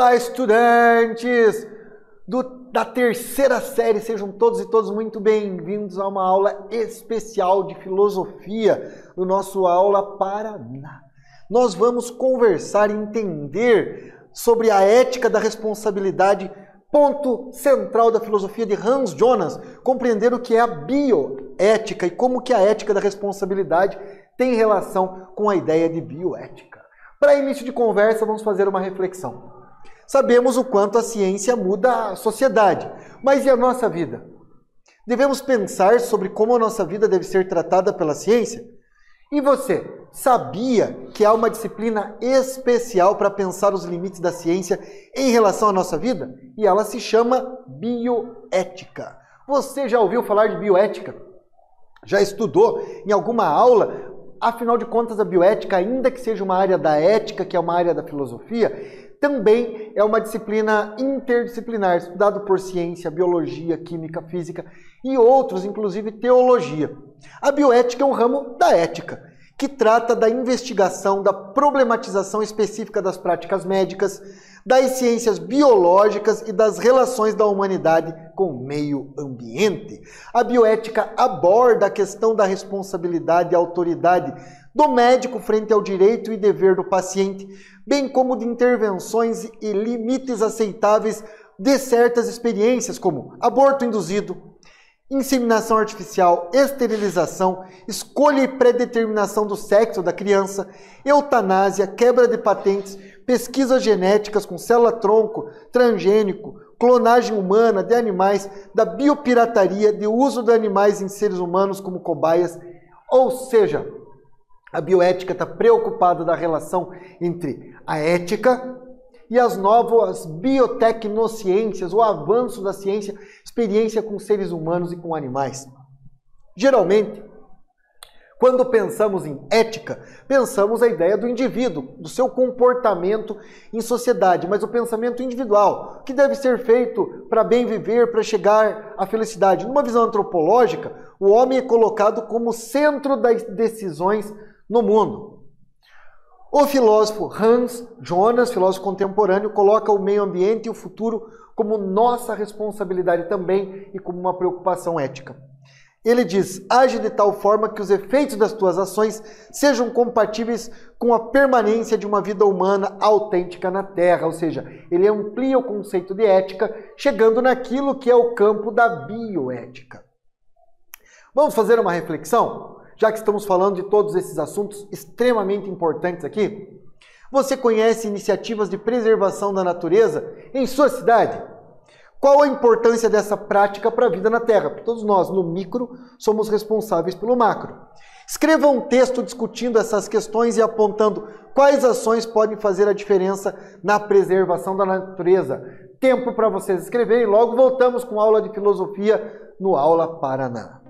Olá, estudantes da terceira série, sejam todos e todas muito bem-vindos a uma aula especial de filosofia no nosso Aula Paraná. Nós vamos conversar e entender sobre a ética da responsabilidade, ponto central da filosofia de Hans Jonas, compreender o que é a bioética e como que a ética da responsabilidade tem relação com a ideia de bioética. Para início de conversa, vamos fazer uma reflexão. Sabemos o quanto a ciência muda a sociedade, mas e a nossa vida? Devemos pensar sobre como a nossa vida deve ser tratada pela ciência? E você, sabia que há uma disciplina especial para pensar os limites da ciência em relação à nossa vida? E ela se chama bioética. Você já ouviu falar de bioética? Já estudou em alguma aula? Afinal de contas, a bioética, ainda que seja uma área da ética, que é uma área da filosofia, também é uma disciplina interdisciplinar, estudado por ciência, biologia, química, física e outros, inclusive teologia. A bioética é um ramo da ética, que trata da investigação, da problematização específica das práticas médicas, das ciências biológicas e das relações da humanidade com o meio ambiente. A bioética aborda a questão da responsabilidade e autoridade do médico frente ao direito e dever do paciente, bem como de intervenções e limites aceitáveis de certas experiências, como aborto induzido, inseminação artificial, esterilização, escolha e predeterminação do sexo da criança, eutanásia, quebra de patentes, pesquisas genéticas com célula-tronco, transgênico, clonagem humana de animais, da biopirataria, de uso de animais em seres humanos como cobaias, ou seja, a bioética está preocupada da relação entre a ética e as novas biotecnociências, o avanço da ciência, experiência com seres humanos e com animais. Geralmente, quando pensamos em ética, pensamos a ideia do indivíduo, do seu comportamento em sociedade, mas o pensamento individual, que deve ser feito para bem viver, para chegar à felicidade. Numa visão antropológica, o homem é colocado como centro das decisões no mundo. O filósofo Hans Jonas, filósofo contemporâneo, coloca o meio ambiente e o futuro como nossa responsabilidade também e como uma preocupação ética. Ele diz: age de tal forma que os efeitos das tuas ações sejam compatíveis com a permanência de uma vida humana autêntica na Terra. Ou seja, ele amplia o conceito de ética, chegando naquilo que é o campo da bioética. Vamos fazer uma reflexão? Já que estamos falando de todos esses assuntos extremamente importantes aqui, você conhece iniciativas de preservação da natureza em sua cidade? Qual a importância dessa prática para a vida na Terra? Porque todos nós, no micro, somos responsáveis pelo macro. Escreva um texto discutindo essas questões e apontando quais ações podem fazer a diferença na preservação da natureza. Tempo para vocês escreverem, logo voltamos com aula de filosofia no Aula Paraná.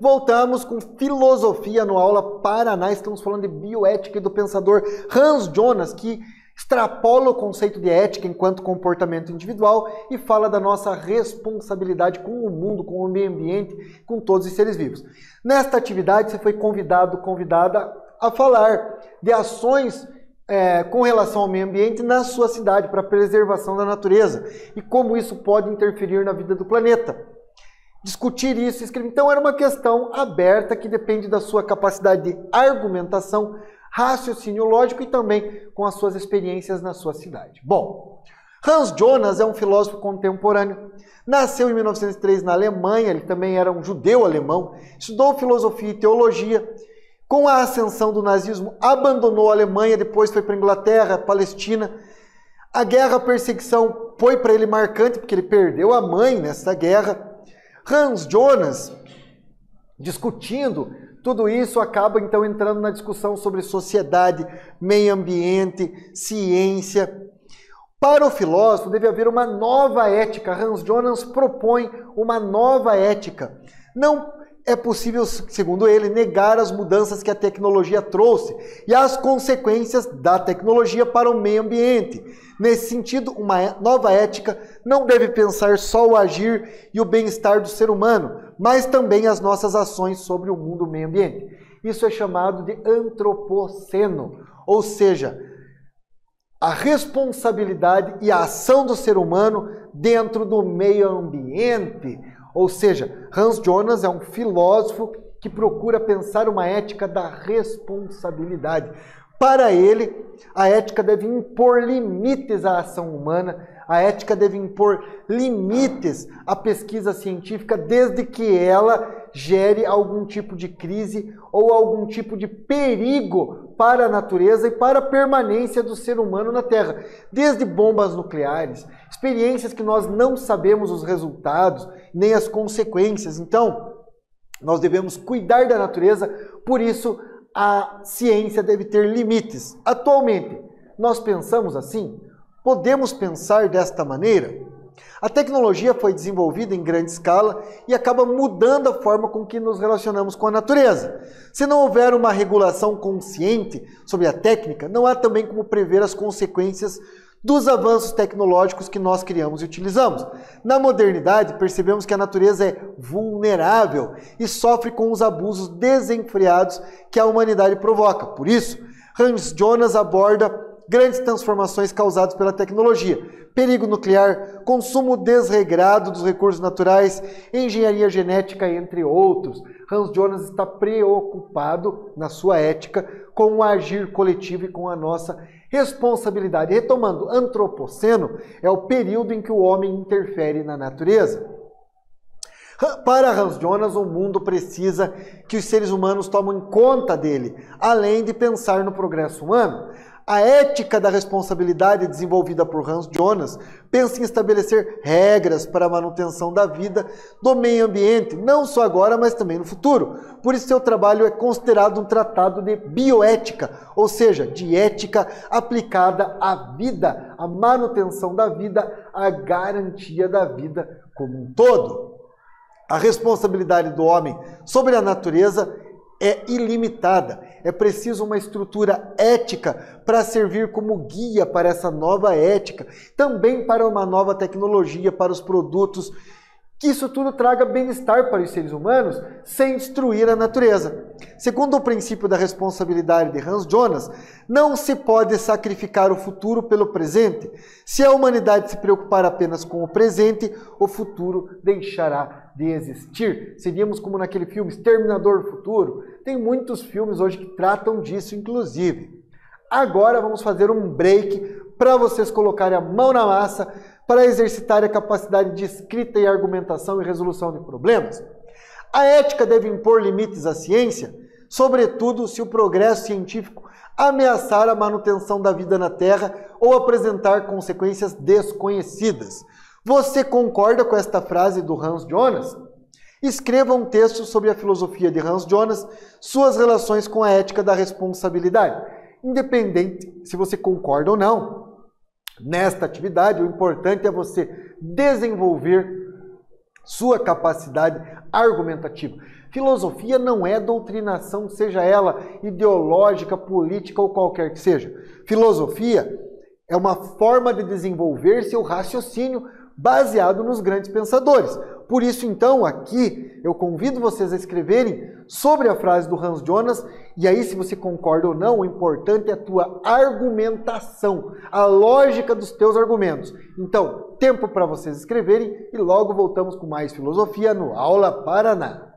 voltamos com filosofia no aula Paraná. Estamos falando de bioética e do pensador Hans Jonas, que extrapola o conceito de ética enquanto comportamento individual e fala da nossa responsabilidade com o mundo, com o meio ambiente, com todos os seres vivos. Nesta atividade, você foi convidada a falar de ações com relação ao meio ambiente na sua cidade, para a preservação da natureza e como isso pode interferir na vida do planeta. Discutir isso, escrever. Então era uma questão aberta que depende da sua capacidade de argumentação, raciocínio lógico e também com as suas experiências na sua cidade. Bom, Hans Jonas é um filósofo contemporâneo. Nasceu em 1903 na Alemanha, ele também era um judeu alemão, estudou filosofia e teologia. Com a ascensão do nazismo, abandonou a Alemanha, depois foi para a Inglaterra, Palestina. A guerra, a perseguição foi para ele marcante, porque ele perdeu a mãe nessa guerra. Hans Jonas, discutindo tudo isso, acaba então entrando na discussão sobre sociedade, meio ambiente, ciência. Para o filósofo deve haver uma nova ética. Hans Jonas propõe uma nova ética. Não é possível, segundo ele, negar as mudanças que a tecnologia trouxe e as consequências da tecnologia para o meio ambiente. Nesse sentido, uma nova ética não deve pensar só o agir e o bem-estar do ser humano, mas também as nossas ações sobre o mundo e o meio ambiente. Isso é chamado de antropoceno, ou seja, a responsabilidade e a ação do ser humano dentro do meio ambiente. Ou seja, Hans Jonas é um filósofo que procura pensar uma ética da responsabilidade. Para ele, a ética deve impor limites à ação humana, a ética deve impor limites à pesquisa científica, desde que ela gere algum tipo de crise ou algum tipo de perigo para a natureza e para a permanência do ser humano na Terra. Desde bombas nucleares, experiências que nós não sabemos os resultados, nem as consequências. Então, nós devemos cuidar da natureza, por isso a ciência deve ter limites. Atualmente, nós pensamos assim? Podemos pensar desta maneira? A tecnologia foi desenvolvida em grande escala e acaba mudando a forma com que nos relacionamos com a natureza. Se não houver uma regulação consciente sobre a técnica, não há também como prever as consequências dos avanços tecnológicos que nós criamos e utilizamos. Na modernidade, percebemos que a natureza é vulnerável e sofre com os abusos desenfreados que a humanidade provoca. Por isso, Hans Jonas aborda grandes transformações causadas pela tecnologia, perigo nuclear, consumo desregrado dos recursos naturais, engenharia genética, entre outros. Hans Jonas está preocupado, na sua ética, com o agir coletivo e com a nossa responsabilidade. Retomando, antropoceno é o período em que o homem interfere na natureza. Para Hans Jonas, o mundo precisa que os seres humanos tomem conta dele, além de pensar no progresso humano. A ética da responsabilidade desenvolvida por Hans Jonas pensa em estabelecer regras para a manutenção da vida do meio ambiente, não só agora, mas também no futuro. Por isso, seu trabalho é considerado um tratado de bioética, ou seja, de ética aplicada à vida, à manutenção da vida, à garantia da vida como um todo. A responsabilidade do homem sobre a natureza é ilimitada. É preciso uma estrutura ética para servir como guia para essa nova ética, também para uma nova tecnologia, para os produtos, que isso tudo traga bem-estar para os seres humanos sem destruir a natureza. Segundo o princípio da responsabilidade de Hans Jonas, não se pode sacrificar o futuro pelo presente. Se a humanidade se preocupar apenas com o presente, o futuro deixará de existir. Seríamos como naquele filme Exterminador do Futuro. Tem muitos filmes hoje que tratam disso, inclusive. Agora vamos fazer um break para vocês colocarem a mão na massa para exercitar a capacidade de escrita e argumentação e resolução de problemas. A ética deve impor limites à ciência, sobretudo se o progresso científico ameaçar a manutenção da vida na Terra ou apresentar consequências desconhecidas. Você concorda com esta frase do Hans Jonas? Escreva um texto sobre a filosofia de Hans Jonas, suas relações com a ética da responsabilidade. Independente se você concorda ou não, nesta atividade o importante é você desenvolver sua capacidade argumentativa. Filosofia não é doutrinação, seja ela ideológica, política ou qualquer que seja. Filosofia é uma forma de desenvolver seu raciocínio baseado nos grandes pensadores. Por isso, então, aqui eu convido vocês a escreverem sobre a frase do Hans Jonas, e aí, se você concorda ou não, o importante é a tua argumentação, a lógica dos teus argumentos. Então, tempo para vocês escreverem e logo voltamos com mais filosofia no Aula Paraná.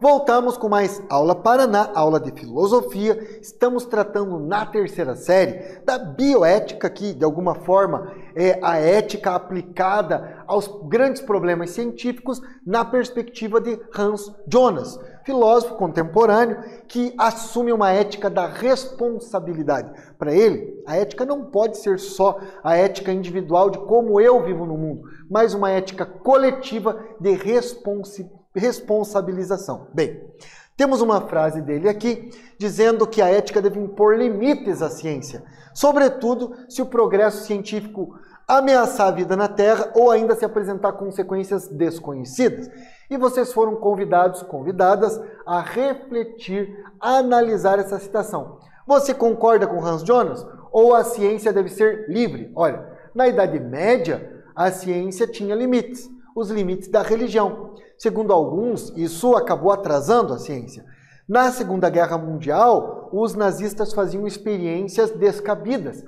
Voltamos com mais aula Paraná, aula de filosofia. Estamos tratando na terceira série da bioética, que de alguma forma é a ética aplicada aos grandes problemas científicos na perspectiva de Hans Jonas, filósofo contemporâneo que assume uma ética da responsabilidade. Para ele, a ética não pode ser só a ética individual de como eu vivo no mundo, mas uma ética coletiva de responsabilização. Bem, temos uma frase dele aqui dizendo que a ética deve impor limites à ciência, sobretudo se o progresso científico ameaçar a vida na Terra ou ainda se apresentar consequências desconhecidas. E vocês foram convidadas a refletir, a analisar essa citação. Você concorda com Hans Jonas? Ou a ciência deve ser livre? Olha, na Idade Média, a ciência tinha limites, os limites da religião. Segundo alguns, isso acabou atrasando a ciência. Na Segunda Guerra Mundial, os nazistas faziam experiências descabidas.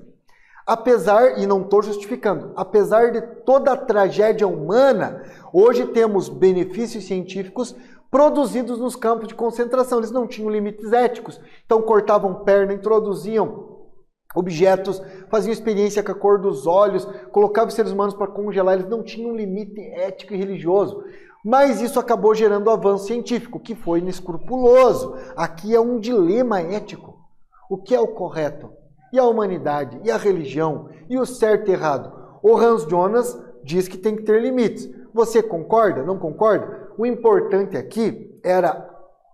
Apesar, e não estou justificando, apesar de toda a tragédia humana, hoje temos benefícios científicos produzidos nos campos de concentração. Eles não tinham limites éticos, então cortavam perna, introduziam objetos, faziam experiência com a cor dos olhos, colocavam os seres humanos para congelar, eles não tinham limite ético e religioso. Mas isso acabou gerando avanço científico, que foi inescrupuloso. Aqui é um dilema ético. O que é o correto? E a humanidade? E a religião? E o certo e errado? O Hans Jonas diz que tem que ter limites. Você concorda? Não concorda? O importante aqui era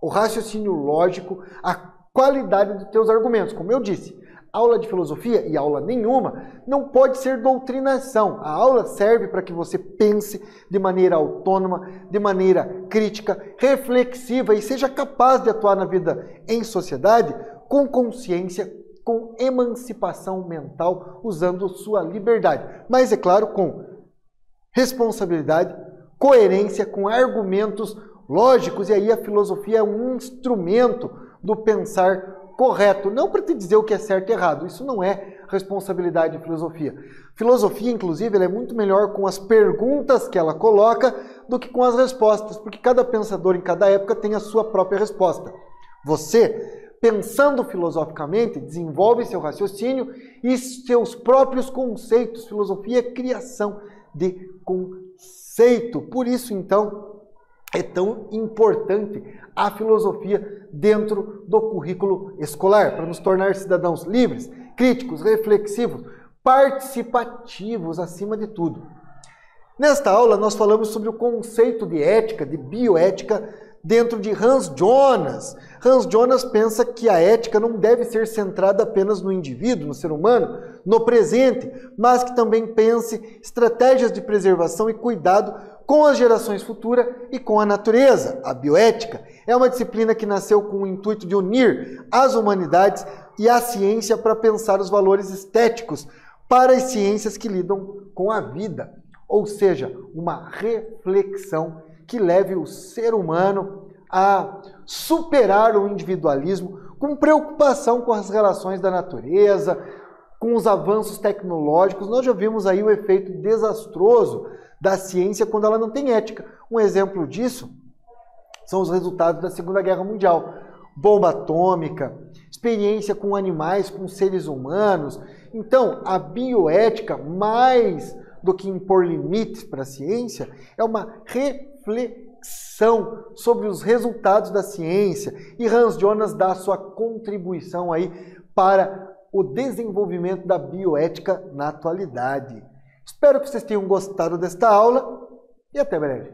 o raciocínio lógico, a qualidade dos teus argumentos. Como eu disse, aula de filosofia e aula nenhuma não pode ser doutrinação. A aula serve para que você pense de maneira autônoma, de maneira crítica, reflexiva e seja capaz de atuar na vida em sociedade com consciência, com emancipação mental, usando sua liberdade. Mas, é claro, com responsabilidade, coerência, com argumentos lógicos. E aí a filosofia é um instrumento do pensar correto, não para te dizer o que é certo e errado. Isso não é responsabilidade de filosofia. Filosofia, inclusive, ela é muito melhor com as perguntas que ela coloca do que com as respostas, porque cada pensador em cada época tem a sua própria resposta. Você, pensando filosoficamente, desenvolve seu raciocínio e seus próprios conceitos. Filosofia é criação de conceito. Por isso, então, é tão importante a filosofia dentro do currículo escolar, para nos tornar cidadãos livres, críticos, reflexivos, participativos, acima de tudo. Nesta aula, nós falamos sobre o conceito de ética, de bioética, dentro de Hans Jonas. Hans Jonas pensa que a ética não deve ser centrada apenas no indivíduo, no ser humano, no presente, mas que também pense estratégias de preservação e cuidado com as gerações futuras e com a natureza. A bioética é uma disciplina que nasceu com o intuito de unir as humanidades e a ciência para pensar os valores estéticos para as ciências que lidam com a vida, ou seja, uma reflexão que leve o ser humano a superar o individualismo com preocupação com as relações da natureza, com os avanços tecnológicos. Nós já vimos aí o efeito desastroso da ciência quando ela não tem ética. Um exemplo disso são os resultados da Segunda Guerra Mundial. Bomba atômica, experiência com animais, com seres humanos. Então, a bioética, mais do que impor limites para a ciência, é uma reflexão sobre os resultados da ciência. E Hans Jonas dá a sua contribuição aí para o desenvolvimento da bioética na atualidade. Espero que vocês tenham gostado desta aula e até breve.